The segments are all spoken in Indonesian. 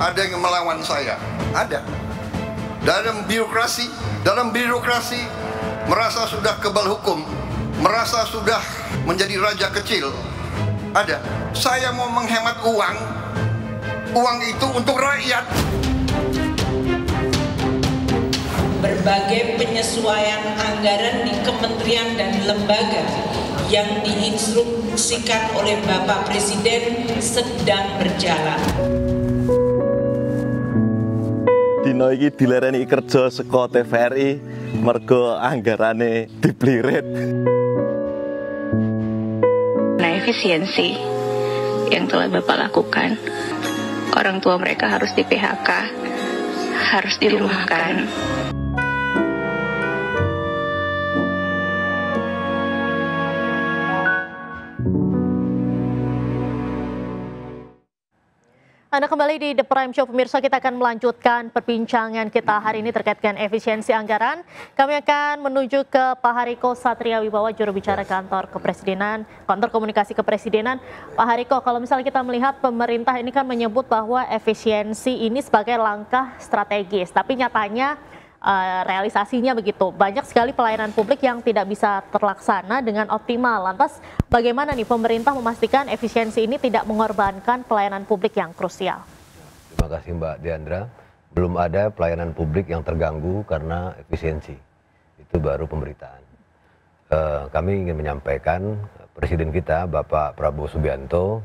ada yang melawan saya. Ada. Dalam birokrasi merasa sudah kebal hukum, merasa sudah menjadi raja kecil. Ada. Saya mau menghemat uang itu untuk rakyat. Berbagai penyesuaian anggaran di kementerian dan lembaga yang diinstruksikan oleh Bapak Presiden sedang berjalan. Dino iki dilereni kerja saka TVRI mergo anggarane diblirit. Nah, efisiensi yang telah Bapak lakukan, orang tua mereka harus di PHK, harus dirumahkan. Anda kembali di The Prime Show, pemirsa. Kita akan melanjutkan perbincangan kita hari ini terkait dengan efisiensi anggaran. Kami akan menuju ke Pak Hariko Satria Wibawa, juru bicara kantor komunikasi kepresidenan. Pak Hariko, kalau misalnya kita melihat pemerintah ini kan menyebut bahwa efisiensi ini sebagai langkah strategis, tapi nyatanya realisasinya begitu. Banyak sekali pelayanan publik yang tidak bisa terlaksana dengan optimal. Lantas bagaimana nih pemerintah memastikan efisiensi ini tidak mengorbankan pelayanan publik yang krusial? Terima kasih Mbak Diandra. Belum ada pelayanan publik yang terganggu karena efisiensi. Itu baru pemberitaan. Kami ingin menyampaikan Presiden kita Bapak Prabowo Subianto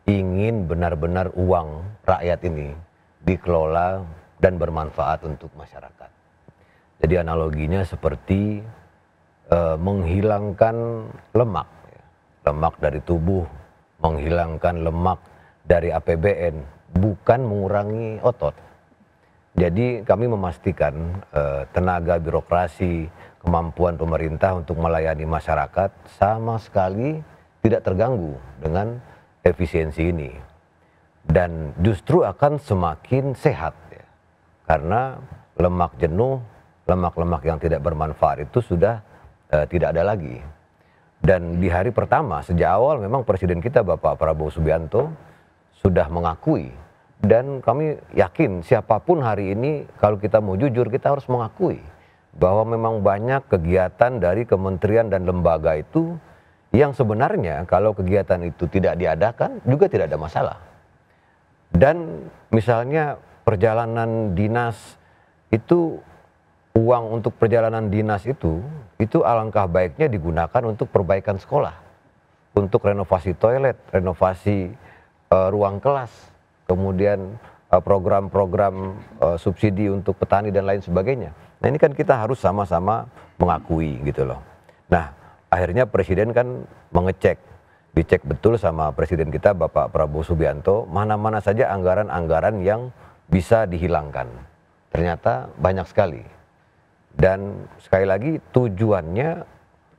ingin benar-benar uang rakyat ini dikelola dan bermanfaat untuk masyarakat. Jadi analoginya seperti menghilangkan lemak, lemak dari tubuh, menghilangkan lemak dari APBN, bukan mengurangi otot. Jadi kami memastikan tenaga birokrasi, kemampuan pemerintah untuk melayani masyarakat sama sekali tidak terganggu dengan efisiensi ini. Dan justru akan semakin sehat. Karena lemak jenuh, lemak-lemak yang tidak bermanfaat itu sudah tidak ada lagi. Dan di hari pertama, sejak awal memang Presiden kita Bapak Prabowo Subianto sudah mengakui. Dan kami yakin siapapun hari ini kalau kita mau jujur kita harus mengakui bahwa memang banyak kegiatan dari kementerian dan lembaga itu yang sebenarnya kalau kegiatan itu tidak diadakan juga tidak ada masalah. Dan misalnya perjalanan dinas itu, uang untuk perjalanan dinas itu alangkah baiknya digunakan untuk perbaikan sekolah, untuk renovasi toilet, renovasi ruang kelas, kemudian program-program subsidi untuk petani dan lain sebagainya. Nah ini kan kita harus sama-sama mengakui gitu loh. Nah akhirnya Presiden kan dicek betul sama Presiden kita Bapak Prabowo Subianto mana-mana saja anggaran-anggaran yang bisa dihilangkan. Ternyata banyak sekali. Dan sekali lagi tujuannya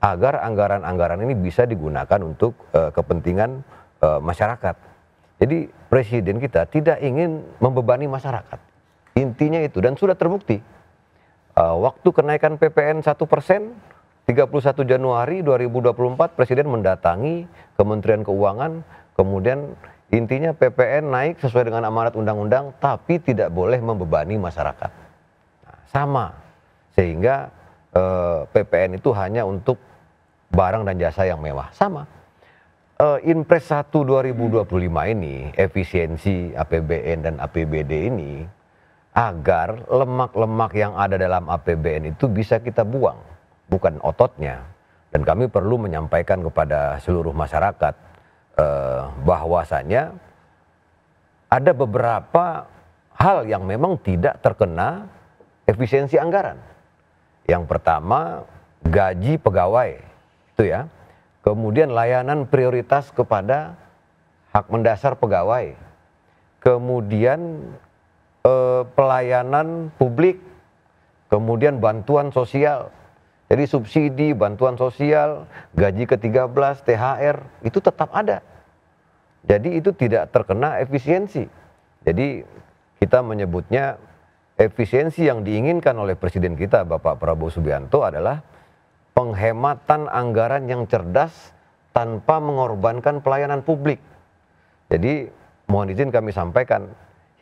agar anggaran-anggaran ini bisa digunakan untuk kepentingan masyarakat. Jadi Presiden kita tidak ingin membebani masyarakat. Intinya itu, dan sudah terbukti. Waktu kenaikan PPN 1%, 31 Januari 2024 Presiden mendatangi Kementerian Keuangan, kemudian intinya PPN naik sesuai dengan amanat undang-undang, tapi tidak boleh membebani masyarakat. Nah, sama, sehingga PPN itu hanya untuk barang dan jasa yang mewah. Sama. Inpres 1 2025 ini, efisiensi APBN dan APBD ini, agar lemak-lemak yang ada dalam APBN itu bisa kita buang, bukan ototnya. Dan kami perlu menyampaikan kepada seluruh masyarakat, bahwasanya ada beberapa hal yang memang tidak terkena efisiensi anggaran. Yang pertama, gaji pegawai, itu ya. Kemudian layanan prioritas kepada hak mendasar pegawai. Kemudian pelayanan publik, kemudian bantuan sosial. Jadi subsidi, bantuan sosial, gaji ke-13, THR, itu tetap ada. Jadi itu tidak terkena efisiensi. Jadi kita menyebutnya efisiensi yang diinginkan oleh Presiden kita Bapak Prabowo Subianto adalah penghematan anggaran yang cerdas tanpa mengorbankan pelayanan publik. Jadi mohon izin kami sampaikan,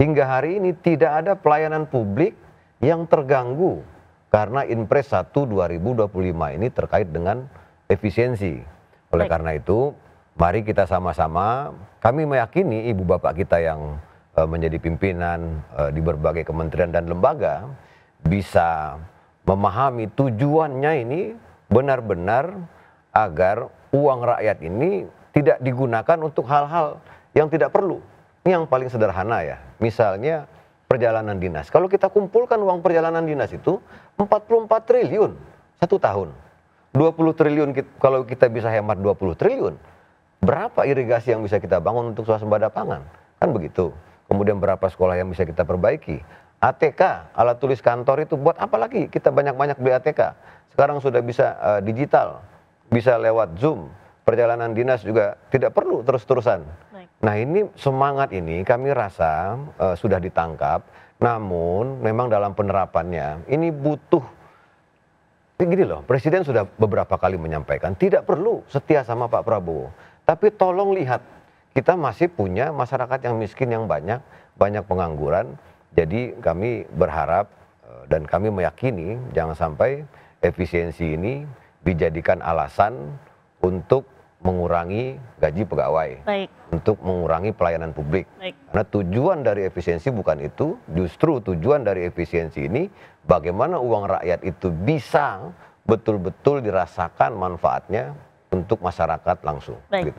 hingga hari ini tidak ada pelayanan publik yang terganggu karena Inpres 1 2025 ini terkait dengan efisiensi. Oleh karena itu, mari kita sama-sama, kami meyakini ibu bapak kita yang menjadi pimpinan di berbagai kementerian dan lembaga bisa memahami tujuannya ini benar-benar agar uang rakyat ini tidak digunakan untuk hal-hal yang tidak perlu. Ini yang paling sederhana ya, misalnya perjalanan dinas. Kalau kita kumpulkan uang perjalanan dinas itu 44 triliun satu tahun. 20 triliun kalau kita bisa hemat 20 triliun. Berapa irigasi yang bisa kita bangun untuk swasembada pangan? Kan begitu. Kemudian berapa sekolah yang bisa kita perbaiki? ATK, alat tulis kantor itu buat apa lagi? Kita banyak-banyak beli ATK. Sekarang sudah bisa digital, bisa lewat Zoom. Perjalanan dinas juga tidak perlu terus-terusan. Nah ini semangat ini kami rasa sudah ditangkap. Namun memang dalam penerapannya ini butuh, gini loh, Presiden sudah beberapa kali menyampaikan tidak perlu setia sama Pak Prabowo. Tapi tolong lihat, kita masih punya masyarakat yang miskin yang banyak pengangguran. Jadi kami berharap dan kami meyakini jangan sampai efisiensi ini dijadikan alasan untuk mengurangi gaji pegawai, untuk mengurangi pelayanan publik. Karena tujuan dari efisiensi bukan itu, justru tujuan dari efisiensi ini bagaimana uang rakyat itu bisa betul-betul dirasakan manfaatnya untuk masyarakat langsung. Gitu.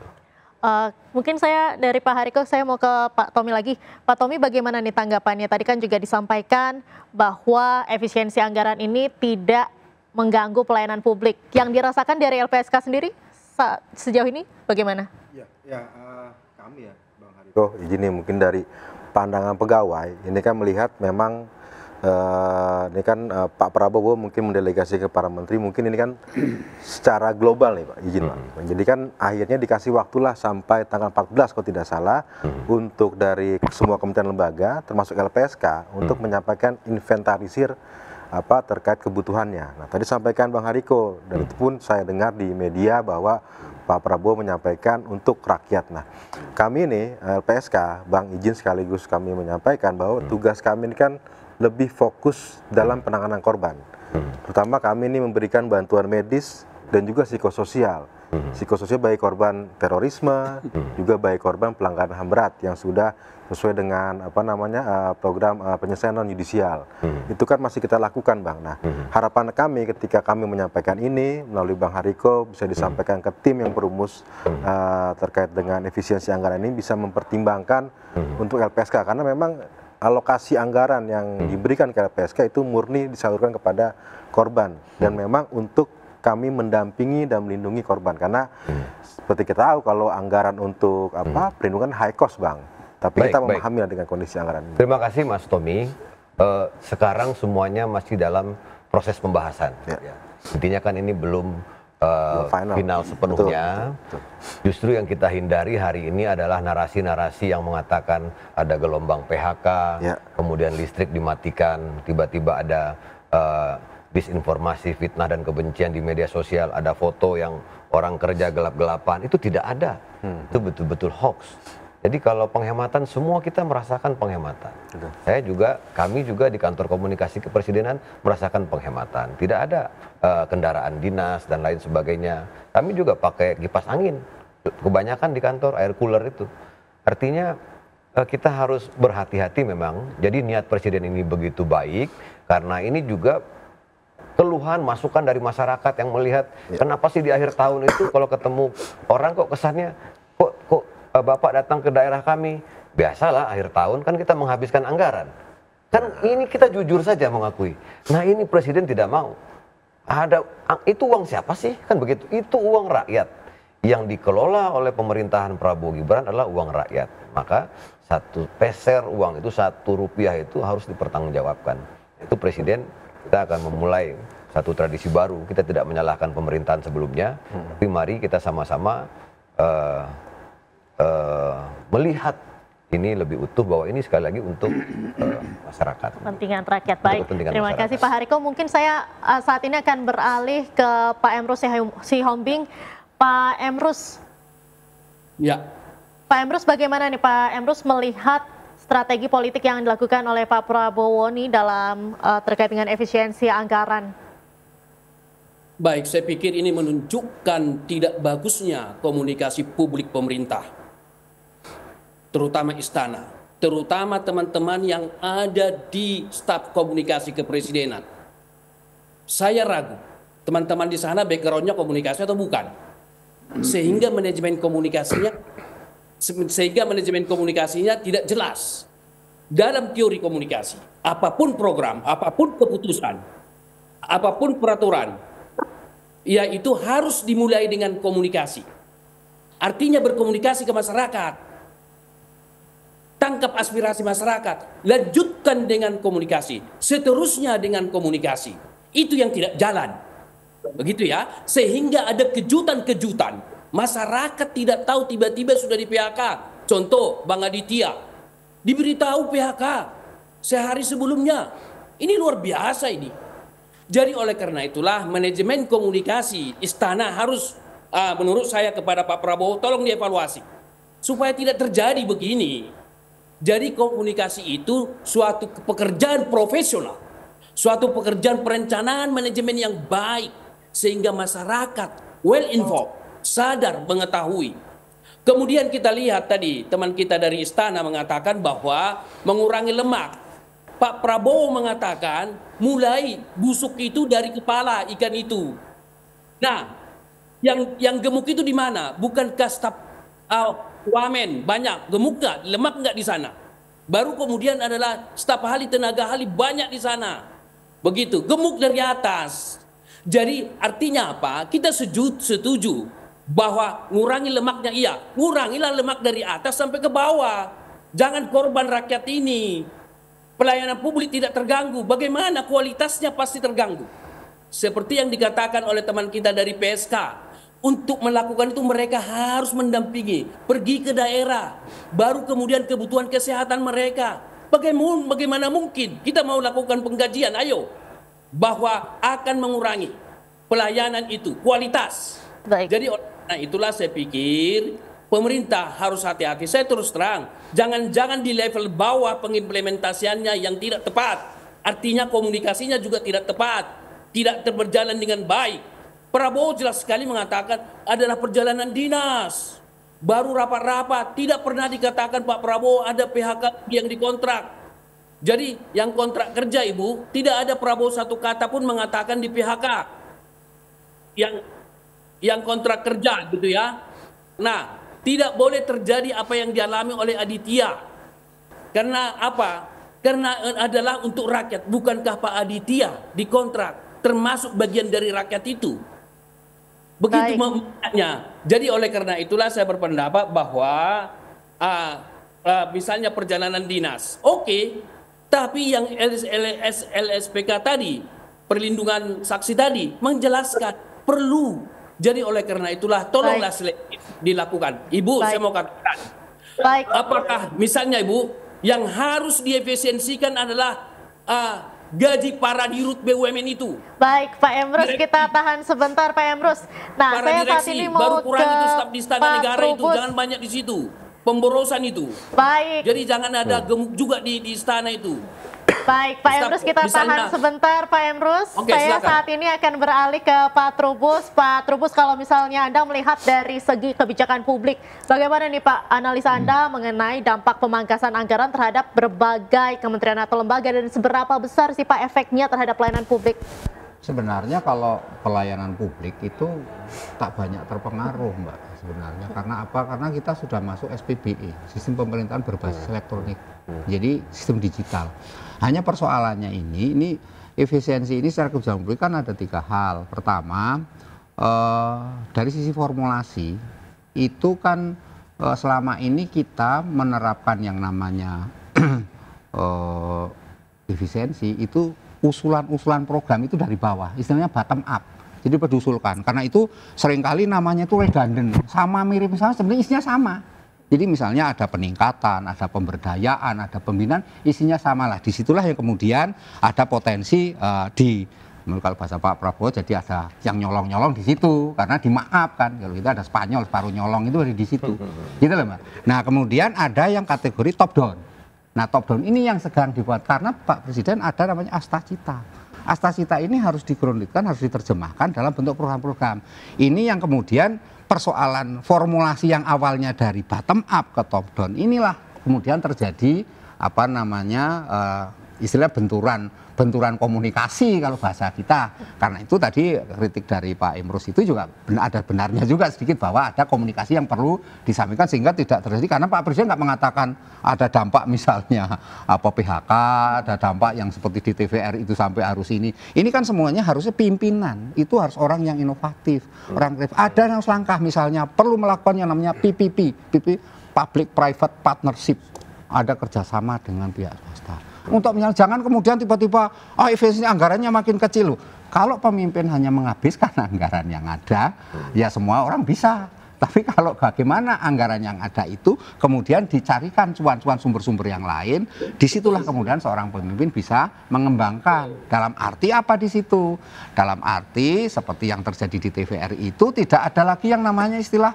Mungkin saya dari Pak Hariko, saya mau ke Pak Tommy lagi. Pak Tommy, bagaimana nih tanggapannya? Tadi kan juga disampaikan bahwa efisiensi anggaran ini tidak mengganggu pelayanan publik. Yang dirasakan dari LPSK sendiri sejauh ini bagaimana? Kami ya, Bang Hariko, izin nih mungkin dari pandangan pegawai, ini kan melihat memang ini kan Pak Prabowo mungkin mendelegasi ke para menteri, mungkin ini kan secara global nih Pak, izin Pak. Jadi kan akhirnya dikasih waktulah sampai tanggal 14 kalau tidak salah untuk dari semua kementerian lembaga termasuk LPSK untuk menyampaikan inventarisir apa terkait kebutuhannya. Nah tadi sampaikan Bang Hariko, dan itu pun saya dengar di media bahwa Pak Prabowo menyampaikan untuk rakyat. Nah kami ini LPSK, Bang izin sekaligus kami menyampaikan bahwa tugas kami ini kan lebih fokus dalam penanganan korban. Terutama kami ini memberikan bantuan medis dan juga psikososial. Psikososial baik korban terorisme, juga baik korban pelanggaran HAM berat yang sudah sesuai dengan apa namanya program penyelesaian non yudisial. Itu kan masih kita lakukan Bang. Nah, harapan kami ketika kami menyampaikan ini melalui Bang Hariko bisa disampaikan ke tim yang berumus terkait dengan efisiensi anggaran ini bisa mempertimbangkan untuk LPSK karena memang alokasi anggaran yang diberikan ke LPSK itu murni disalurkan kepada korban dan memang untuk kami mendampingi dan melindungi korban karena seperti kita tahu kalau anggaran untuk perlindungan high cost Bang, tapi kita memahami dengan kondisi anggaran ini. Terima kasih Mas Tommy. Sekarang semuanya masih dalam proses pembahasan. Intinya kan ini belum final sepenuhnya. Justru yang kita hindari hari ini adalah narasi-narasi yang mengatakan ada gelombang PHK, kemudian listrik dimatikan, tiba-tiba ada disinformasi, fitnah dan kebencian di media sosial, ada foto yang orang kerja gelap-gelapan, itu tidak ada. Itu betul-betul hoax. Jadi kalau penghematan, semua kita merasakan penghematan. Kami juga di kantor komunikasi kepresidenan merasakan penghematan. Tidak ada kendaraan dinas dan lain sebagainya. Kami juga pakai kipas angin. Kebanyakan di kantor air cooler itu. Artinya kita harus berhati-hati memang. Jadi niat presiden ini begitu baik karena ini juga keluhan, masukan dari masyarakat yang melihat kenapa sih di akhir tahun itu kalau ketemu orang kok kesannya kok Bapak datang ke daerah kami, biasalah akhir tahun kan kita menghabiskan anggaran. Kan ini kita jujur saja mengakui. Nah ini presiden tidak mau. Itu uang siapa sih? Kan begitu. Itu uang rakyat. Yang dikelola oleh pemerintahan Prabowo Gibran adalah uang rakyat. Maka satu peser uang itu, Rp1 itu harus dipertanggungjawabkan. Itu presiden, kita akan memulai satu tradisi baru. Kita tidak menyalahkan pemerintahan sebelumnya. Tapi mari kita sama-sama melihat ini lebih utuh bahwa ini sekali lagi untuk masyarakat. Kepentingan rakyat. Baik, terima kasih Pak Hariko. Mungkin saya saat ini akan beralih ke Pak Emrus Sihombing. Pak Emrus. Ya. Pak Emrus, bagaimana nih Pak Emrus melihat strategi politik yang dilakukan oleh Pak Prabowo nih dalam terkait dengan efisiensi anggaran? Baik, saya pikir ini menunjukkan tidak bagusnya komunikasi publik pemerintah, terutama istana, terutama teman-teman yang ada di staf komunikasi kepresidenan. Saya ragu, teman-teman di sana backgroundnya komunikasi atau bukan, sehingga manajemen komunikasinya tidak jelas dalam teori komunikasi. Apapun program, apapun keputusan, apapun peraturan, ya itu harus dimulai dengan komunikasi. Artinya berkomunikasi ke masyarakat, tangkap aspirasi masyarakat, lanjutkan dengan komunikasi, seterusnya dengan komunikasi. Itu yang tidak jalan, begitu ya, sehingga ada kejutan-kejutan. Masyarakat tidak tahu tiba-tiba sudah di PHK. Contoh Bang Aditya diberitahu PHK sehari sebelumnya. Ini luar biasa ini. Jadi oleh karena itulah manajemen komunikasi istana harus menurut saya kepada Pak Prabowo tolong dievaluasi supaya tidak terjadi begini. Jadi komunikasi itu suatu pekerjaan profesional, suatu pekerjaan perencanaan manajemen yang baik sehingga masyarakat well informed, sadar mengetahui. Kemudian kita lihat tadi teman kita dari istana mengatakan bahwa mengurangi lemak. Pak Prabowo mengatakan mulai busuk itu dari kepala ikan itu. Nah, yang gemuk itu di mana? Bukankah staf wamen banyak gemuk nggak, lemak nggak di sana? Baru kemudian adalah staf ahli, tenaga ahli banyak di sana. Begitu, gemuk dari atas. Jadi artinya apa? Kita setuju bahwa ngurangi lemaknya iya, ngurangilah lemak dari atas sampai ke bawah. Jangan korban rakyat ini. Pelayanan publik tidak terganggu. Bagaimana kualitasnya pasti terganggu. Seperti yang dikatakan oleh teman kita dari PSK. Untuk melakukan itu mereka harus mendampingi, pergi ke daerah, baru kemudian kebutuhan kesehatan mereka. Bagaimana mungkin kita mau lakukan pengkajian, ayo, bahwa akan mengurangi pelayanan itu, kualitas. Baik. Jadi nah itulah saya pikir pemerintah harus hati-hati. Saya terus terang, jangan di level bawah pengimplementasiannya yang tidak tepat. Artinya komunikasinya juga tidak tepat, tidak berjalan dengan baik. Prabowo jelas sekali mengatakan adalah perjalanan dinas, baru rapat-rapat, tidak pernah dikatakan Pak Prabowo ada PHK yang dikontrak. Jadi yang kontrak kerja Ibu, tidak ada Prabowo satu kata pun mengatakan di PHK. Yang kontrak kerja gitu ya. Nah, tidak boleh terjadi apa yang dialami oleh Aditya. Karena apa? Karena adalah untuk rakyat. Bukankah Pak Aditya dikontrak termasuk bagian dari rakyat itu? Begitu maknanya. Jadi oleh karena itulah saya berpendapat bahwa misalnya perjalanan dinas, oke, tapi yang LSPK tadi, perlindungan saksi tadi menjelaskan perlu. Jadi oleh karena itulah tolonglah selektif dilakukan. Ibu, saya mau katakan, apakah misalnya Ibu yang harus diefisiensikan adalah gaji para dirut BUMN itu? Baik, Pak Emrus, kita tahan sebentar, Pak Emrus. Nah, para saya direksi, saat ini mau baru kurang ke itu staf di istana negara itu, jangan banyak di situ, pemborosan itu. Baik. Jadi jangan ada gemuk juga di istana itu. Baik, Pak Emrus, kita tahan sebentar, Pak Emrus. Oke, saya silakan. saat ini akan beralih ke Pak Trubus. Pak Trubus, kalau misalnya Anda melihat dari segi kebijakan publik, bagaimana nih Pak analisa Anda mengenai dampak pemangkasan anggaran terhadap berbagai kementerian atau lembaga dan seberapa besar sih Pak efeknya terhadap pelayanan publik? Sebenarnya kalau pelayanan publik itu tak banyak terpengaruh Mbak sebenarnya. Karena apa? Karena kita sudah masuk SPBE, sistem pemerintahan berbasis elektronik. Jadi sistem digital. Hanya persoalannya ini efisiensi ini secara kebijakan publik kan ada 3 hal. Pertama, dari sisi formulasi itu kan selama ini kita menerapkan yang namanya efisiensi itu usulan-usulan program itu dari bawah, istilahnya bottom up. Jadi diusulkan. Karena itu seringkali namanya itu redundant, sama mirip misalnya sebenarnya isinya sama. Jadi misalnya ada peningkatan, ada pemberdayaan, ada pembinaan, isinya sama lah. Disitulah yang kemudian ada potensi menurut kalau bahasa Pak Prabowo jadi ada yang nyolong-nyolong di situ karena dimaafkan. Kalau kita ada Spanyol separuh nyolong itu ada di situ. Gitu loh Mbak. Nah kemudian ada yang kategori top down. Nah, top down ini yang sedang dibuat karena Pak Presiden ada namanya Astacita. Astacita ini harus digrundingkan, harus diterjemahkan dalam bentuk program-program. Ini yang kemudian persoalan formulasi yang awalnya dari bottom up ke top down inilah kemudian terjadi apa namanya istilah benturan komunikasi kalau bahasa kita. Karena itu tadi kritik dari Pak Emrus itu juga ada benarnya juga sedikit bahwa ada komunikasi yang perlu disampaikan sehingga tidak terjadi karena Pak Presiden nggak mengatakan ada dampak misalnya apa PHK, ada dampak yang seperti di TVRI itu sampai harus ini. Ini kan semuanya harusnya pimpinan, itu harus orang yang inovatif, orang kreatif. Ada yang langkah misalnya perlu melakukan yang namanya PPP, Public Private Partnership. Ada kerjasama dengan pihak swasta. Untuk misalnya jangan kemudian tiba-tiba efisiensi anggarannya makin kecil loh. Kalau pemimpin hanya menghabiskan anggaran yang ada, ya semua orang bisa. Tapi kalau bagaimana anggaran yang ada itu kemudian dicarikan cuan-cuan sumber-sumber yang lain, disitulah kemudian seorang pemimpin bisa mengembangkan. Dalam arti apa di situ? Dalam arti seperti yang terjadi di TVRI itu tidak ada lagi yang namanya istilah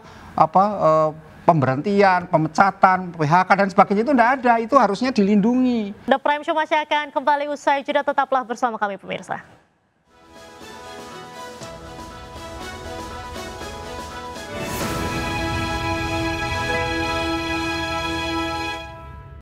pemberhentian, pemecatan, PHK dan sebagainya itu tidak ada, itu harusnya dilindungi. The Prime Show masih akan kembali usai jeda, tetaplah bersama kami pemirsa.